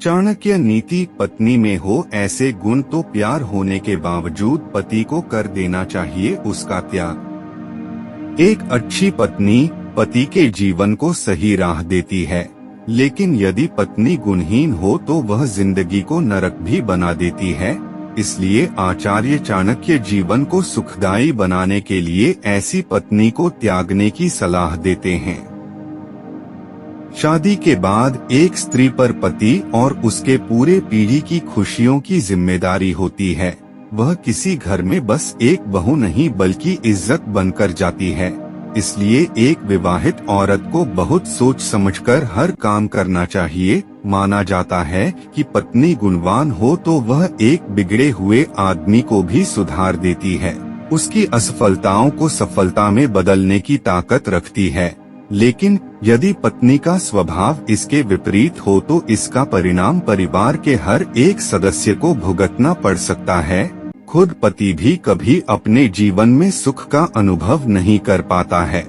चाणक्य नीति पत्नी में हो ऐसे गुण तो प्यार होने के बावजूद पति को कर देना चाहिए उसका त्याग। एक अच्छी पत्नी पति के जीवन को सही राह देती है, लेकिन यदि पत्नी गुणहीन हो तो वह जिंदगी को नरक भी बना देती है। इसलिए आचार्य चाणक्य जीवन को सुखदायी बनाने के लिए ऐसी पत्नी को त्यागने की सलाह देते हैं। शादी के बाद एक स्त्री पर पति और उसके पूरे पीढ़ी की खुशियों की जिम्मेदारी होती है। वह किसी घर में बस एक बहू नहीं बल्कि इज्जत बनकर जाती है। इसलिए एक विवाहित औरत को बहुत सोच समझकर हर काम करना चाहिए। माना जाता है कि पत्नी गुणवान हो तो वह एक बिगड़े हुए आदमी को भी सुधार देती है, उसकी असफलताओं को सफलता में बदलने की ताकत रखती है। लेकिन यदि पत्नी का स्वभाव इसके विपरीत हो तो इसका परिणाम परिवार के हर एक सदस्य को भुगतना पड़ सकता है। खुद पति भी कभी अपने जीवन में सुख का अनुभव नहीं कर पाता है।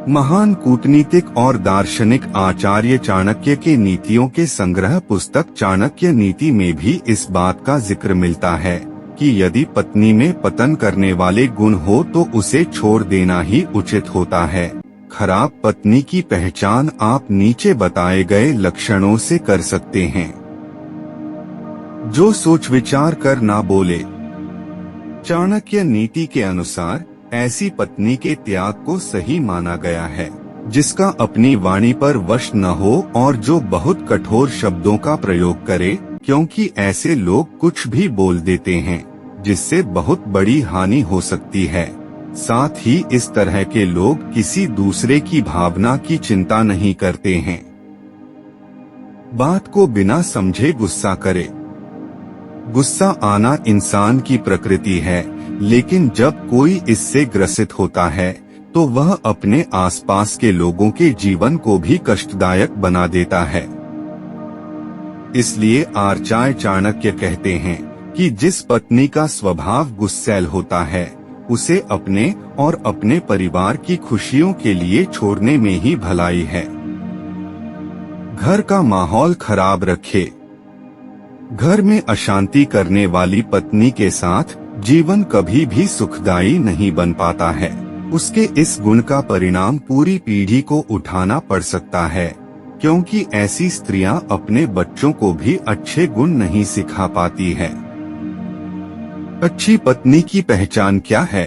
महान कूटनीतिक और दार्शनिक आचार्य चाणक्य के नीतियों के संग्रह पुस्तक चाणक्य नीति में भी इस बात का जिक्र मिलता है कि यदि पत्नी में पतन करने वाले गुण हो तो उसे छोड़ देना ही उचित होता है। खराब पत्नी की पहचान आप नीचे बताए गए लक्षणों से कर सकते हैं। जो सोच विचार कर ना बोले। चाणक्य नीति के अनुसार ऐसी पत्नी के त्याग को सही माना गया है जिसका अपनी वाणी पर वश न हो और जो बहुत कठोर शब्दों का प्रयोग करे, क्योंकि ऐसे लोग कुछ भी बोल देते हैं जिससे बहुत बड़ी हानि हो सकती है। साथ ही इस तरह के लोग किसी दूसरे की भावना की चिंता नहीं करते हैं। बात को बिना समझे गुस्सा करे। गुस्सा आना इंसान की प्रकृति है, लेकिन जब कोई इससे ग्रसित होता है तो वह अपने आसपास के लोगों के जीवन को भी कष्टदायक बना देता है। इसलिए आचार्य चाणक्य कहते हैं कि जिस पत्नी का स्वभाव गुस्सैल होता है उसे अपने और अपने परिवार की खुशियों के लिए छोड़ने में ही भलाई है। घर का माहौल खराब रखे। घर में अशांति करने वाली पत्नी के साथ जीवन कभी भी सुखदायी नहीं बन पाता है। उसके इस गुण का परिणाम पूरी पीढ़ी को उठाना पड़ सकता है, क्योंकि ऐसी स्त्रियां अपने बच्चों को भी अच्छे गुण नहीं सिखा पाती है। अच्छी पत्नी की पहचान क्या है?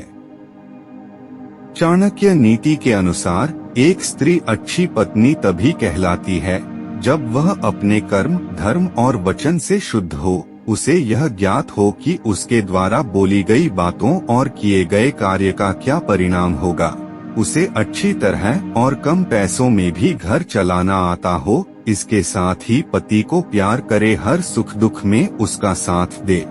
चाणक्य नीति के अनुसार एक स्त्री अच्छी पत्नी तभी कहलाती है जब वह अपने कर्म, धर्म और वचन से शुद्ध हो। उसे यह ज्ञात हो कि उसके द्वारा बोली गई बातों और किए गए कार्य का क्या परिणाम होगा। उसे अच्छी तरह और कम पैसों में भी घर चलाना आता हो। इसके साथ ही पति को प्यार करे, हर सुख दुख में उसका साथ दे।